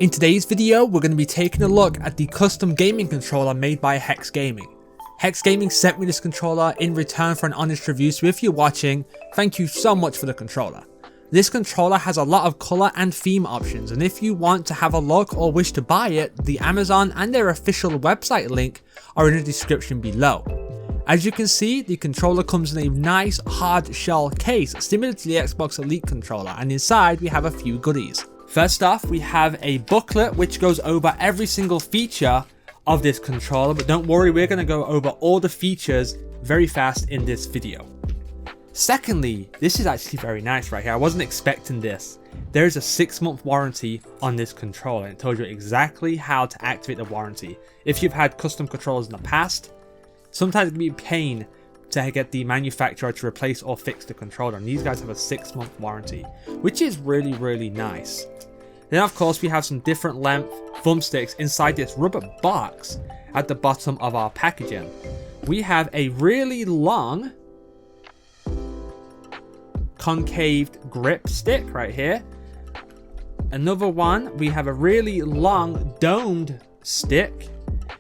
In today's video, we're going to be taking a look at the custom gaming controller made by Hexgaming. Hexgaming sent me this controller in return for an honest review, so if you're watching, thank you so much for the controller. This controller has a lot of color and theme options, and if you want to have a look or wish to buy it, the Amazon and their official website link are in the description below. As you can see, the controller comes in a nice hard shell case similar to the Xbox Elite controller, and inside we have a few goodies. First off, we have a booklet which goes over every single feature of this controller, but don't worry, we're going to go over all the features very fast in this video. Secondly, this is actually very nice right here. I wasn't expecting this. There is a 6-month warranty on this controller. It tells you exactly how to activate the warranty. If you've had custom controllers in the past, sometimes it can be a pain to get the manufacturer to replace or fix the controller, and these guys have a 6-month warranty, which is really nice. Then of course we have some different length thumbsticks inside this rubber box at the bottom of our packaging. We have a really long concaved grip stick right here. Another one, we have a really long domed stick.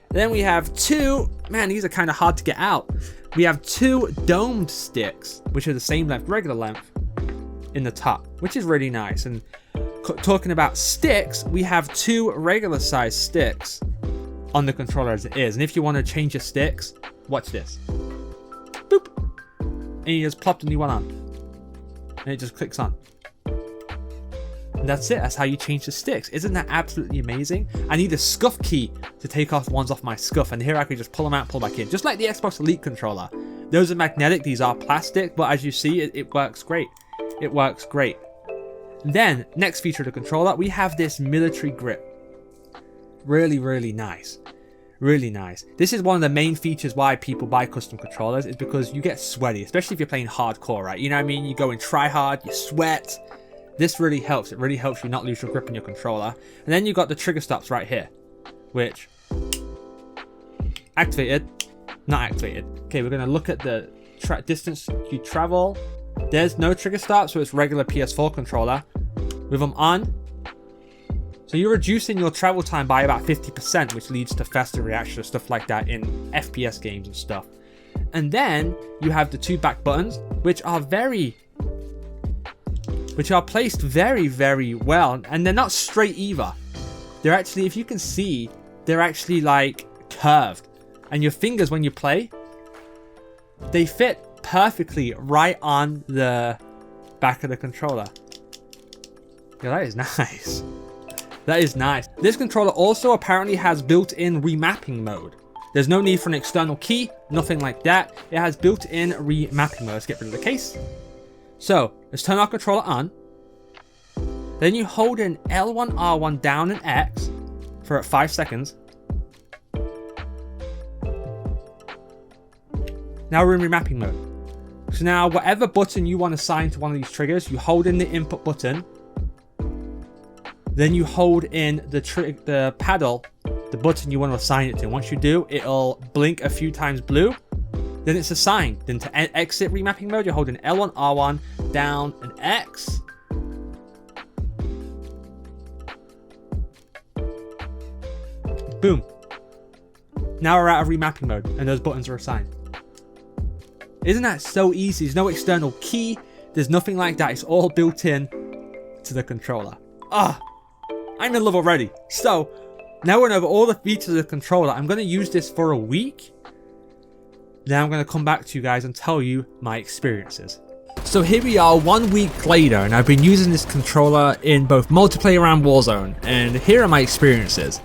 Then we have two, man, these are kind of hard to get out. We have two domed sticks, which are the same length, regular length, in the top, which is really nice. And talking about sticks, we have two regular size sticks on the controller as it is. And if you want to change your sticks, watch this. Boop. And you just plop the new one on. And it just clicks on. And that's it. That's how you change the sticks. Isn't that absolutely amazing? I need a scuff key to take off ones off my scuff, and here I can just pull them out, pull back in, just like the Xbox Elite controller. Those are magnetic, these are plastic, but as you see, it works great. It works great. Then, next feature of the controller, we have this military grip. Really nice. Really nice. This is one of the main features why people buy custom controllers, is because you get sweaty, especially if you're playing hardcore, right? You know what I mean? You go and try hard, you sweat. This really helps. It really helps you not lose your grip on your controller. And then you've got the trigger stops right here, which activated, not activated. Okay, we're going to look at the distance you travel. There's no trigger stop, so it's regular PS4 controller. With them on, so you're reducing your travel time by about 50%, which leads to faster reaction and stuff like that in FPS games and stuff. And then you have the two back buttons, which are placed very well, and they're not straight either. They're actually, if you can see, they're actually like curved, and your fingers when you play, they fit perfectly right on the back of the controller. Yeah, that is nice. That is nice. This controller also apparently has built-in remapping mode. There's no need for an external key, nothing like that. It has built-in remapping mode. Let's get rid of the case. So, let's turn our controller on. Then you hold in L1, R1, down, and X for 5 seconds. Now we're in remapping mode. So now whatever button you want to assign to one of these triggers, you hold in the input button. Then you hold in the paddle, the button you want to assign it to. Once you do, it'll blink a few times blue. Then it's assigned. Then to exit remapping mode, you're holding L1, R1, down, and X. Boom. Now we're out of remapping mode, and those buttons are assigned. Isn't that so easy? There's no external key. There's nothing like that. It's all built in to the controller. I'm in love already. So, now we're over all the features of the controller. I'm going to use this for a week. Then I'm going to come back to you guys and tell you my experiences. So here we are 1 week later, and I've been using this controller in both multiplayer and Warzone, and here are my experiences.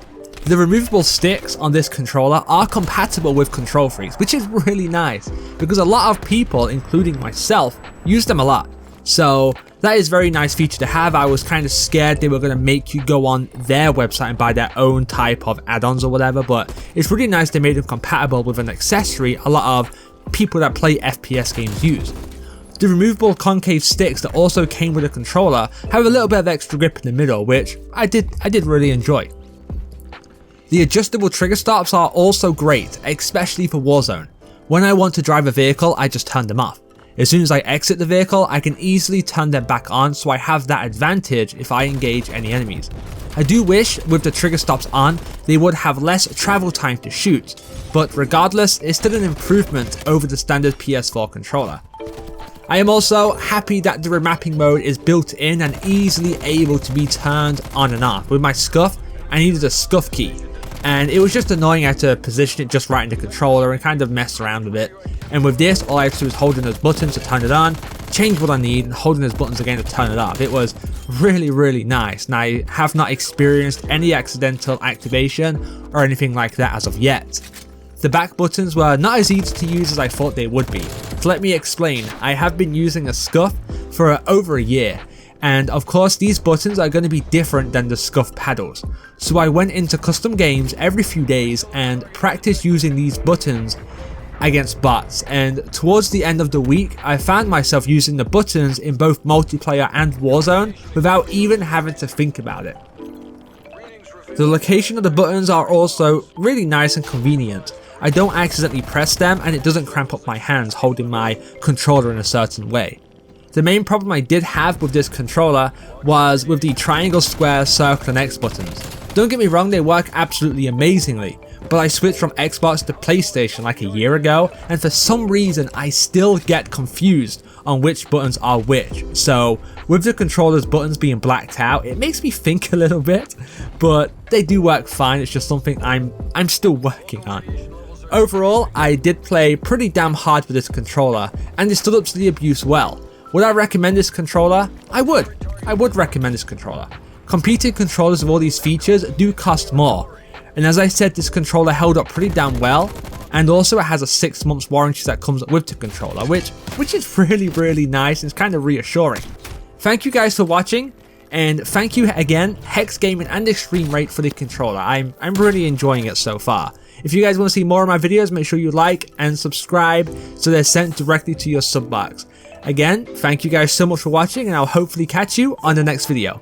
The removable sticks on this controller are compatible with control freaks, which is really nice, because a lot of people, including myself, use them a lot. So that is a very nice feature to have. I was kind of scared they were going to make you go on their website and buy their own type of add-ons or whatever, but it's really nice they made them compatible with an accessory a lot of people that play FPS games use. The removable concave sticks that also came with the controller have a little bit of extra grip in the middle, which I did really enjoy. The adjustable trigger stops are also great, especially for Warzone. When I want to drive a vehicle, I just turn them off. As soon as I exit the vehicle, I can easily turn them back on, so I have that advantage if I engage any enemies. I do wish with the trigger stops on, they would have less travel time to shoot, but regardless, it's still an improvement over the standard PS4 controller. I am also happy that the remapping mode is built in and easily able to be turned on and off. With my scuff, I needed a scuff key, and it was just annoying. I had to position it just right in the controller and kind of mess around with it. And with this, all I have to do is hold in those buttons to turn it on, change what I need, and holding those buttons again to turn it off. It was really nice, and I have not experienced any accidental activation or anything like that as of yet. The back buttons were not as easy to use as I thought they would be. So let me explain. I have been using a scuff for over a year, and of course these buttons are going to be different than the scuff paddles. So I went into custom games every few days and practiced using these buttons against bots, and towards the end of the week I found myself using the buttons in both multiplayer and Warzone without even having to think about it. The location of the buttons are also really nice and convenient. I don't accidentally press them and it doesn't cramp up my hands holding my controller in a certain way. The main problem I did have with this controller was with the triangle, square, circle and X buttons. Don't get me wrong, they work absolutely amazingly, but I switched from Xbox to PlayStation like a year ago, and for some reason I still get confused on which buttons are which. So with the controller's buttons being blacked out, it makes me think a little bit, but they do work fine. It's just something I'm still working on. Overall, I did play pretty damn hard with this controller, and it stood up to the abuse well. Would I recommend this controller? I would recommend this controller. Competing controllers with all these features do cost more, and as I said, this controller held up pretty damn well, and also it has a 6 months warranty that comes with the controller, which is really nice and it's kind of reassuring. Thank you guys for watching, and thank you again Hexgaming and Extreme Rate for the controller. I'm really enjoying it so far. If you guys want to see more of my videos, make sure you like and subscribe so they're sent directly to your sub box. Again, thank you guys so much for watching, and I'll hopefully catch you on the next video.